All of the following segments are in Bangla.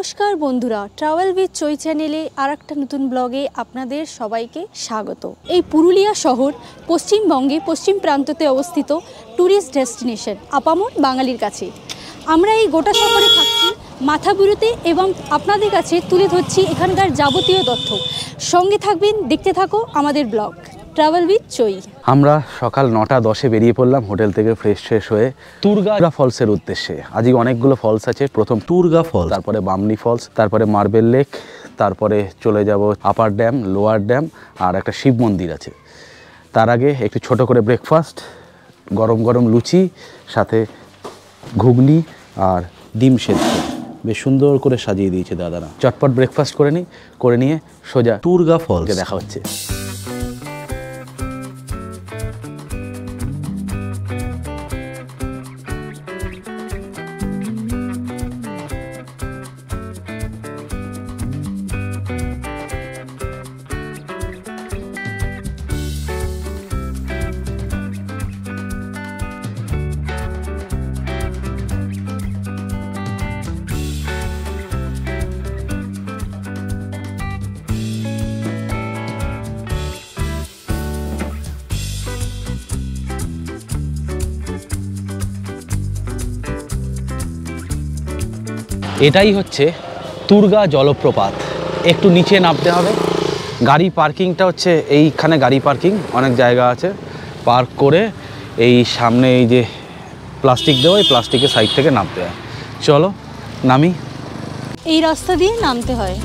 নমস্কার বন্ধুরা, ট্রাভেল উইথ চৈ চ্যানেলে আরেকটা নতুন ব্লগে আপনাদের সবাইকে স্বাগত। এই পুরুলিয়া শহর পশ্চিমবঙ্গে পশ্চিম প্রান্ততে অবস্থিত ট্যুরিস্ট ডেস্টিনেশন আপামর বাঙালির কাছে। আমরা এই গোটা সফরে থাকছি মাথাবুরুতে এবং আপনাদের কাছে তুলে ধরছি এখানকার যাবতীয় তথ্য। সঙ্গে থাকবেন, দেখতে থাকো আমাদের ব্লগ ট্রাভেল উইথ চৈ। আমরা সকাল 9:10 বেরিয়ে পড়লাম হোটেল থেকে ফ্রেশ হয়ে তুরগা ফলসের উদ্দেশ্যে। আজকে অনেকগুলো ফলস আছে। প্রথম তুরগা ফলস, তারপরে বামনি ফলস, তারপরে মার্বেল লেক, তারপরে চলে যাব আপার ড্যাম, লোয়ার ড্যাম, আর একটা শিব মন্দির আছে। তার আগে একটু ছোট করে ব্রেকফাস্ট, গরম গরম লুচি, সাথে ঘুগনি আর ডিম সেদ্ধ বেশ সুন্দর করে সাজিয়ে দিয়েছে দাদারা। চটপট ব্রেকফাস্ট করে নিয়ে সোজা তুরগা ফলসে দেখা হচ্ছে। এটাই হচ্ছে তুরগা জলপ্রপাত। একটু নিচে নামতে হবে। গাড়ি পার্কিংটা হচ্ছে এইখানে, গাড়ি পার্কিং অনেক জায়গা আছে। পার্ক করে এই সামনে এই যে প্লাস্টিক দেওয়া, এই প্লাস্টিকের সাইড থেকে নামতে হয়। চলো নামি। এই রাস্তা দিয়ে নামতে হয়।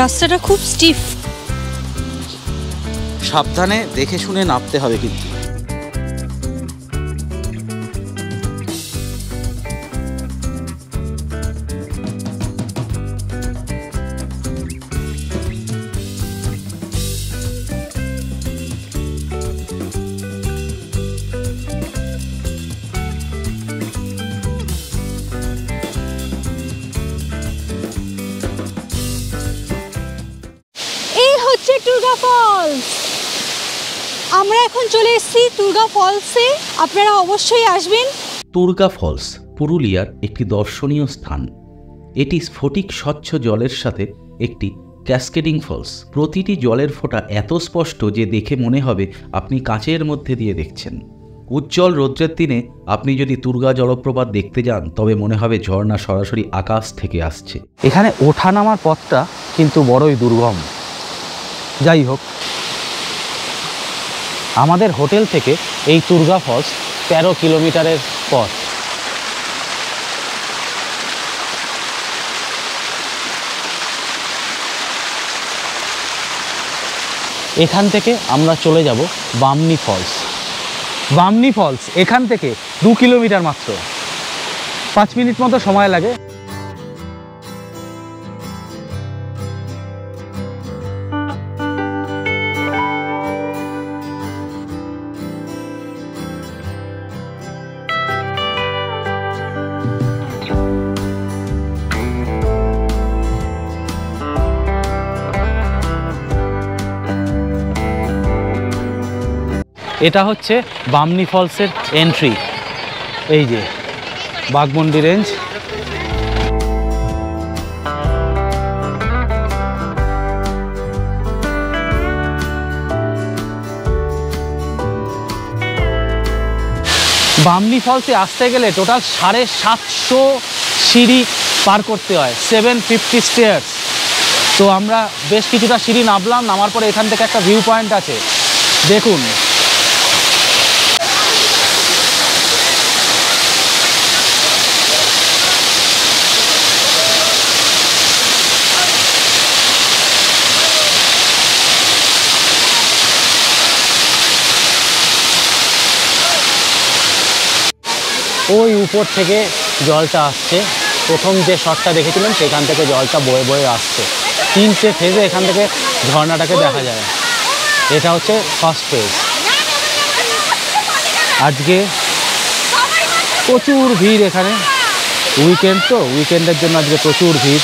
রাস্তাটা খুব স্টিফ, সাবধানে দেখে শুনে নামতে হবে কিন্তু। তুরগা ফলস। আমরা এখন চলে এসেছি তুরগা ফলসে, আপনারা অবশ্যই আসবেন। তুরগা ফলস পুরুলিয়ার একটি দর্শনীয় স্থান। এটি স্ফটিক স্বচ্ছ জলের সাথে একটি ক্যাসকেডিং ফলস। প্রতিটি জলের ফোঁটা এত স্পষ্ট যে দেখে মনে হবে আপনি কাঁচের মধ্যে দিয়ে দেখছেন। উজ্জ্বল রৌদ্রের দিনে আপনি যদি তুরগা জলপ্রপাত দেখতে যান তবে মনে হবে ঝর্ণা সরাসরি আকাশ থেকে আসছে। এখানে ওঠা নামার পথটা কিন্তু বড়ই দুর্গম। যাই হোক, আমাদের হোটেল থেকে এই তুরগা ফলস 13 কিলোমিটারের পথ। এখান থেকে আমরা চলে যাব বামনি ফলস। বামনি ফলস এখান থেকে 2 কিলোমিটার মাত্র, 5 মিনিট মতো সময় লাগে। এটা হচ্ছে বামনি ফলসের এন্ট্রি। এই যে বাঘমুন্ডি রেঞ্জ। বামনি ফলসে আসতে গেলে টোটাল 750 সিঁড়ি পার করতে হয়, 750 স্টেয়ার্স। তো আমরা বেশ কিছুটা সিঁড়ি নামলাম। নামার পরে এখান থেকে একটা ভিউ পয়েন্ট আছে, দেখুন। ওই উপর থেকে জলটা আসছে। প্রথম যে শটটা দেখেছিলেন সেখান থেকে জলটা বয়ে বয়ে আসছে। 3টে ফেজে এখান থেকে ঝর্ণাটাকে দেখা যায়। এটা হচ্ছে ফার্স্ট ফেজ। আজকে প্রচুর ভিড় এখানে, উইকেন্ড তো, উইকেন্ডের জন্য আজকে প্রচুর ভিড়।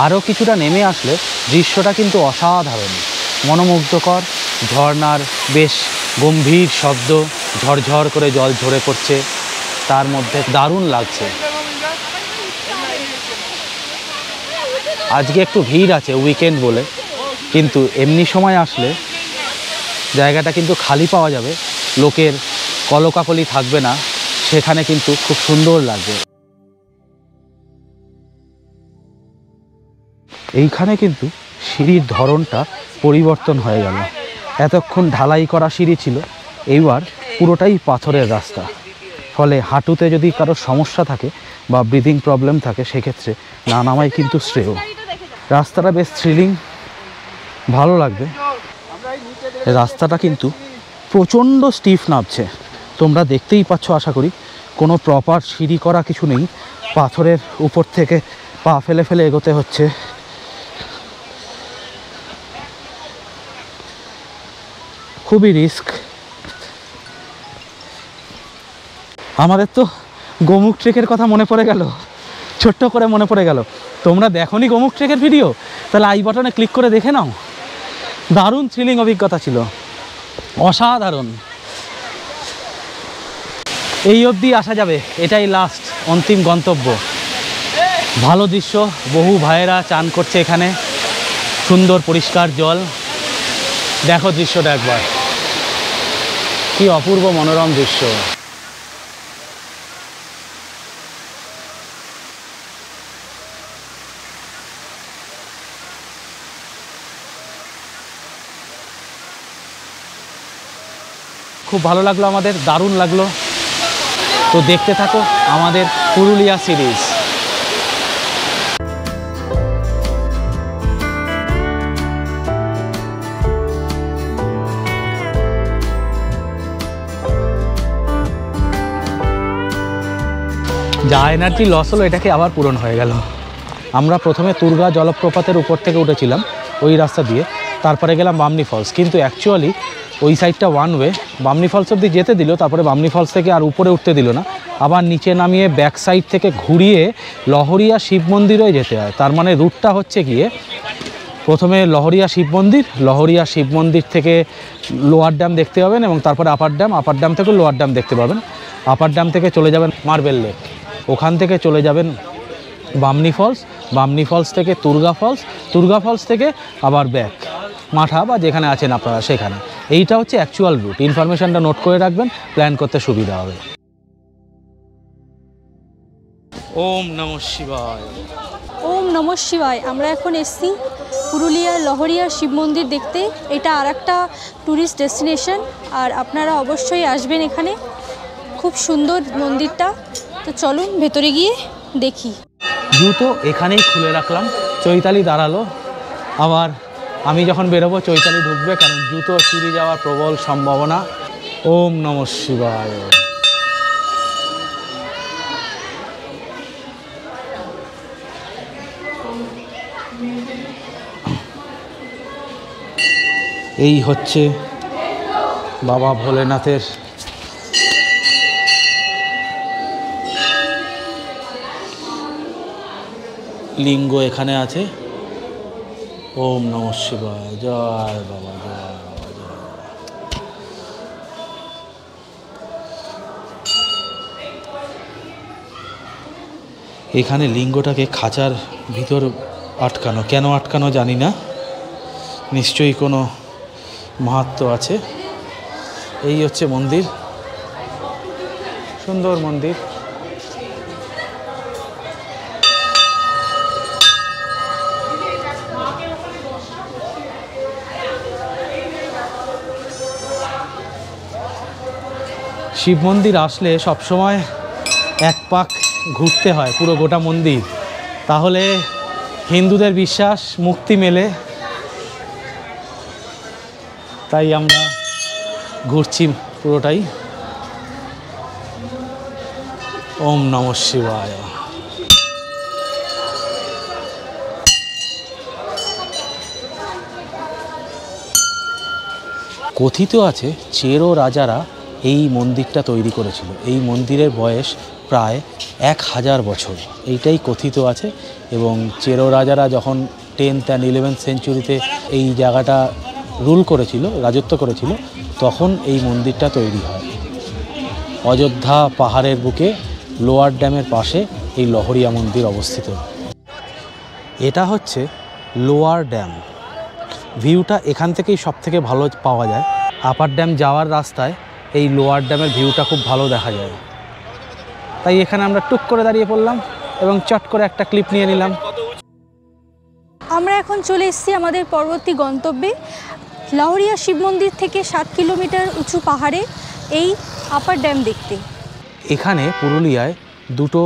আরও কিছুটা নেমে আসলে দৃশ্যটা কিন্তু অসাধারণ, মনোমুগ্ধকর। ঝর্নার বেশ গম্ভীর শব্দ, ঝরঝর করে জল ঝরে পড়ছে, তার মধ্যে দারুণ লাগছে। আজকে একটু ভিড় আছে উইকেন্ড বলে, কিন্তু এমনি সময় আসলে জায়গাটা কিন্তু খালি পাওয়া যাবে, লোকের কলকাকলি থাকবে না, সেখানে কিন্তু খুব সুন্দর লাগবে। এইখানে কিন্তু সিঁড়ির ধরনটা পরিবর্তন হয়ে গেল। এতক্ষণ ঢালাই করা সিঁড়ি ছিল, এইবার পুরোটাই পাথরের রাস্তা। ফলে হাঁটুতে যদি কারো সমস্যা থাকে বা ব্রিদিং প্রবলেম থাকে, সেক্ষেত্রে না নামাই কিন্তু শ্রেয়। রাস্তাটা বেশ থ্রিলিং, ভালো লাগবে। রাস্তাটা কিন্তু প্রচণ্ড স্টিফ নামছে, তোমরা দেখতেই পাচ্ছ আশা করি। কোনো প্রপার সিঁড়ি করা কিছু নেই, পাথরের উপর থেকে পা ফেলে ফেলে এগোতে হচ্ছে। খুবই রিস্ক। আমাদের তো গোমুখ ট্রেকের কথা মনে পড়ে গেল, ছোট্ট করে মনে পড়ে গেল। তোমরা দেখোনি গোমুখ ট্রেকের ভিডিও? তাহলে আই বাটনে ক্লিক করে দেখে নাও। দারুণ থ্রিলিং অভিজ্ঞতা ছিল, অসাধারণ। এই অবধি আসা যাবে, এটাই লাস্ট, অন্তিম গন্তব্য। ভালো দৃশ্য, বহু ভাইয়েরা চান করছে এখানে, সুন্দর পরিষ্কার জল। দেখো দৃশ্যটা একবার, কি অপূর্ব মনোরম দৃশ্য। খুব ভালো লাগলো আমাদের, দারুণ লাগলো। তো দেখতে থাকো আমাদের পুরুলিয়া সিরিজ। যা এনার্জি লস হলো, এটাকে আবার পূরণ হয়ে গেল। আমরা প্রথমে তুরগা জলপ্রপাতের উপর থেকে উঠেছিলাম ওই রাস্তা দিয়ে, তারপরে গেলাম বামনি ফলস। কিন্তু অ্যাকচুয়ালি ওই সাইডটা ওয়ান ওয়ে, বামনি ফলস অবধি যেতে দিল, তারপরে বামনি ফলস থেকে আর উপরে উঠতে দিল না, আবার নিচে নামিয়ে ব্যাক সাইড থেকে ঘুরিয়ে লহরিয়া শিব মন্দিরে যেতে হয়। তার মানে রুটটা হচ্ছে গিয়ে প্রথমে লহরিয়া শিব মন্দির, লহরিয়া শিব মন্দির থেকে লোয়ার ড্যাম দেখতে পাবেন, এবং তারপরে আপার ড্যাম, আপার ড্যাম থেকে লোয়ার ড্যাম দেখতে পাবেন। আপার ড্যাম থেকে চলে যাবেন মার্বেল লেক, ওখান থেকে চলে যাবেন বামনি ফলস, বামনি ফলস থেকে তুরগা ফলস, তুরগা ফলস থেকে আবার ব্যাক মাঠা বা যেখানে আছেন আপনারা সেখানে। এইটা হচ্ছে অ্যাকচুয়াল রুট। ইনফরমেশনটা নোট করে রাখবেন, প্ল্যান করতে সুবিধা হবে। ওম নমঃ শিবায়। ওম নমঃ শিবায়। আমরা এখন এসছি পুরুলিয়ার লহরিয়া শিব মন্দির দেখতে। এটা আর একটা ট্যুরিস্ট ডেস্টিনেশন, আর আপনারা অবশ্যই আসবেন এখানে। খুব সুন্দর মন্দিরটা। তো চলুন ভেতরে গিয়ে দেখি। জুতো এখানেই খুলে রাখলাম, চৈতালি দাঁড়ালো। আবার আমি যখন বেরোবো চৈতালি ঢুকবে, কারণ জুতো চুরি যাওয়ার প্রবল সম্ভাবনা। ওম নমঃ শিবায়। এই হচ্ছে বাবা ভোলেনাথের লিঙ্গ এখানে আছে। ওম নমঃ শিবায়। জয় বাবা, জয় বাবা, জয়। এখানে লিঙ্গটাকে খাঁচার ভিতর আটকানো, কেন আটকানো জানি না, নিশ্চয়ই কোনো মাহাত্ম্য আছে। এই হচ্ছে মন্দির, সুন্দর মন্দির। শিব মন্দির আসলে সবসময় এক পাক ঘুরতে হয় পুরো গোটা মন্দির, তাহলে হিন্দুদের বিশ্বাস মুক্তি মেলে। তাই আমরা ঘুরছি পুরোটাই। ওম নমঃ শিবায়। কথিত আছে চেরো রাজারা এই মন্দিরটা তৈরি করেছিল। এই মন্দিরের বয়স প্রায় 1000 বছর, এইটাই কথিত আছে। এবং চেরো রাজারা যখন 10th and 11th সেঞ্চুরিতে এই জায়গাটা রুল করেছিল, রাজত্ব করেছিল, তখন এই মন্দিরটা তৈরি হয়। অযোধ্যা পাহাড়ের বুকে লোয়ার ড্যামের পাশে এই লহরিয়া মন্দির অবস্থিত। এটা হচ্ছে লোয়ার ড্যাম। ভিউটা এখান থেকেই সব থেকে ভালো পাওয়া যায়। আপার ড্যাম যাওয়ার রাস্তায় এই লোয়ার ড্যামের ভিউটা খুব ভালো দেখা যায়। তাই এখানে আমরা টুক করে দাঁড়িয়ে পড়লাম এবং চট করে একটা ক্লিপ নিয়ে নিলাম। আমরা এখন চলে এসেছি আমাদের পরবর্তী গন্তব্যে, লাহোরিয়া শিব মন্দির থেকে 7 কিলোমিটার উঁচু পাহাড়ে এই আপার ড্যাম দেখতে। এখানে পুরুলিয়ায় দুটো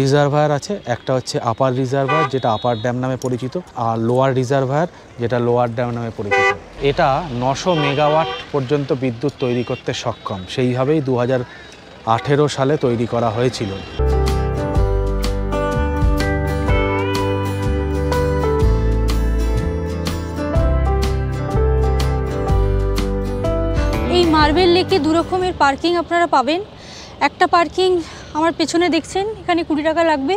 রিজার্ভায়ার আছে, একটা হচ্ছে আপার রিজার্ভায়ার যেটা আপার ড্যাম নামে পরিচিত, আর লোয়ার রিজার্ভায়ার যেটা লোয়ার ড্যাম নামে পরিচিত। এটা 900 মেগাওয়াট পর্যন্ত বিদ্যুৎ তৈরি করতে সক্ষম। সেইভাবেই 2018 সালে তৈরি করা হয়েছিল। এই মার্বেল লেকে দু রকমের পার্কিং আপনারা পাবেন। একটা পার্কিং আমার পেছনে দেখছেন, এখানে 20 টাকা লাগবে।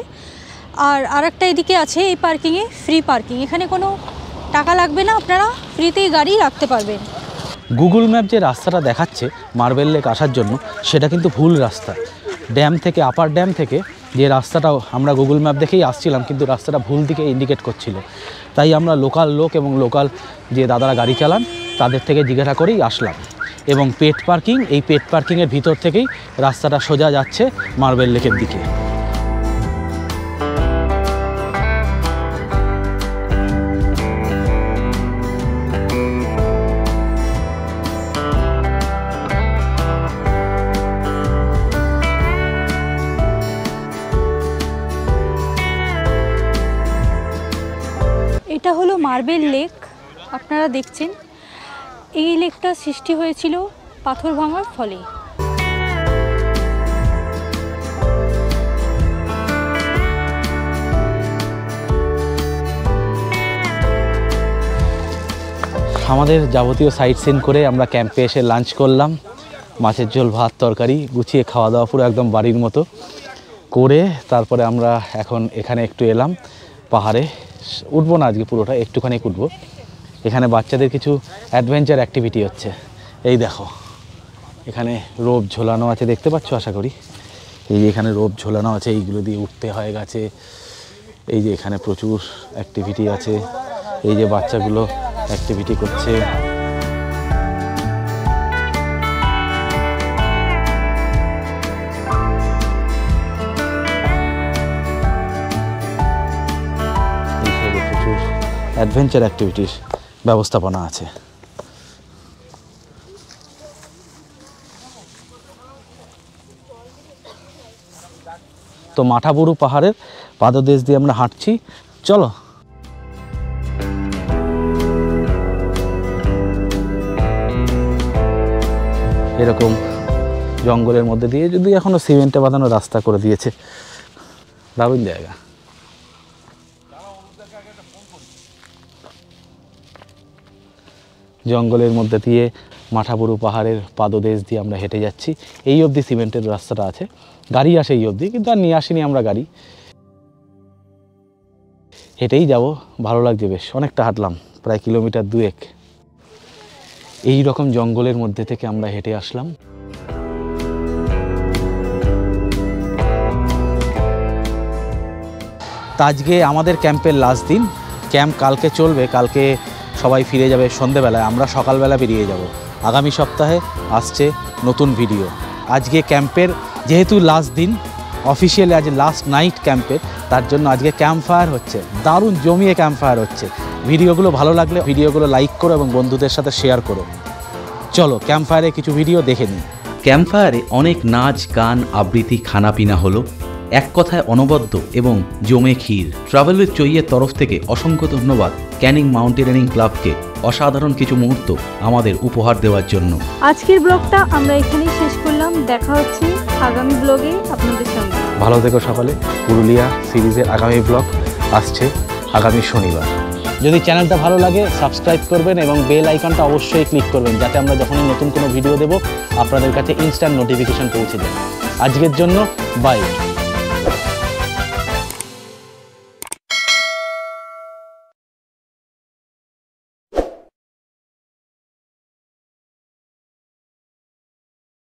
আর আরেকটা এদিকে আছে, এই পার্কিংয়ে ফ্রি পার্কিং, এখানে কোনো টাকা লাগবে না, আপনারা ফ্রিতেই গাড়ি রাখতে পারবেন। গুগল ম্যাপ যে রাস্তাটা দেখাচ্ছে মার্বেল লেক আসার জন্য, সেটা কিন্তু ভুল রাস্তা। ড্যাম থেকে, আপার ড্যাম থেকে যে রাস্তাটাও আমরা গুগল ম্যাপ দেখেই আসছিলাম, কিন্তু রাস্তাটা ভুল দিকে ইন্ডিকেট করছিল। তাই আমরা লোকাল লোক এবং লোকাল যে দাদারা গাড়ি চালান তাদের থেকে জিজ্ঞাসা করেই আসলাম। এবং পেট পার্কিং, এই পেট পার্কিংয়ের ভিতর থেকেই রাস্তাটা সোজা যাচ্ছে মার্বেল লেকের দিকে। এটা হলো মার্বেল লেক, আপনারা দেখছেন। এই লেকটা সৃষ্টি হয়েছিল পাথর ভাঙার ফলে। আমাদের যাবতীয় সাইট সিন করে আমরা ক্যাম্পে এসে লাঞ্চ করলাম। মাছের ঝোল, ভাত, তরকারি গুছিয়ে খাওয়া দাওয়া পুরো একদম বাড়ির মতো করে তারপরে আমরা এখন এখানে একটু এলাম পাহাড়ে। উঠবো না আজকে পুরোটা, একটুখানি উঠবো। এখানে বাচ্চাদের কিছু অ্যাডভেঞ্চার অ্যাক্টিভিটি হচ্ছে। এই দেখো এখানে রোপ ঝোলানো আছে, দেখতে পাচ্ছ আশা করি। এই যে এখানে রোপ ঝোলানো আছে, এইগুলো দিয়ে উঠতে হয় গাছে। এই যে এখানে প্রচুর অ্যাক্টিভিটি আছে। এই যে বাচ্চাগুলো অ্যাক্টিভিটি করছে। প্রচুর অ্যাডভেঞ্চার অ্যাক্টিভিটির ব্যবস্থাপনা আছে। তো মাঠাবুরু পাহাড়ের পাদদেশ দিয়ে আমরা হাঁটছি, চলো। এরকম জঙ্গলের মধ্যে দিয়ে, যদি এখনো সিমেন্টে বাঁধানো রাস্তা করে দিয়েছে, দারুণ জায়গা। জঙ্গলের মধ্যে দিয়ে মাঠাবুরু পাহাড়ের পাদদেশ দিয়ে আমরা হেঁটে যাচ্ছি। এই অবধি সিমেন্টের রাস্তাটা আছে, গাড়ি আসে এই অবধি, কিন্তু আর নিয়ে আসিনি আমরা গাড়ি, হেঁটেই যাব। ভালো লাগছে বেশ, অনেকটা হাঁটলাম, প্রায় কিলোমিটার 2 এই রকম জঙ্গলের মধ্যে থেকে আমরা হেঁটে আসলাম। তা আজকে আমাদের ক্যাম্পের লাস্ট দিন। ক্যাম্প কালকে চলবে, কালকে সবাই ফিরে যাবে সন্ধেবেলায়, আমরা সকালবেলা বেরিয়ে যাব। আগামী সপ্তাহে আসছে নতুন ভিডিও। আজকে ক্যাম্পের যেহেতু লাস্ট দিন, অফিসিয়ালি আজ লাস্ট নাইট ক্যাম্পের, তার জন্য আজকে ক্যাম্প ফায়ার হচ্ছে, দারুণ জমিয়ে ক্যাম্প ফায়ার হচ্ছে। ভিডিওগুলো ভালো লাগলে ভিডিওগুলো লাইক করো এবং বন্ধুদের সাথে শেয়ার করো। চলো ক্যাম্প ফায়ারে কিছু ভিডিও দেখে নিই। ক্যাম্প ফায়ারে অনেক নাচ, গান, আবৃত্তি, খানাপিনা হলো, এক কথায় অনবদ্য এবং জমে ক্ষীর। ট্রাভেল উইথ চৈয়ের তরফ থেকে অসংখ্য ধন্যবাদ ক্যানিং মাউন্টেনিয়ারিং ক্লাবকে অসাধারণ কিছু মুহূর্ত আমাদের উপহার দেওয়ার জন্য। আজকের ব্লগটা আমরা এখানেই শেষ করলাম, দেখা হচ্ছে আগামী ব্লগে আপনাদের সঙ্গে। ভালো থেকো সকালে। পুরুলিয়া সিরিজের আগামী ব্লগ আসছে আগামী শনিবার। যদি চ্যানেলটা ভালো লাগে সাবস্ক্রাইব করবেন এবং বেল আইকনটা অবশ্যই ক্লিক করবেন, যাতে আমরা যখনই নতুন কোনো ভিডিও দেব আপনাদের কাছে ইনস্ট্যান্ট নোটিফিকেশন পৌঁছে যাবে। আজকের জন্য বাই।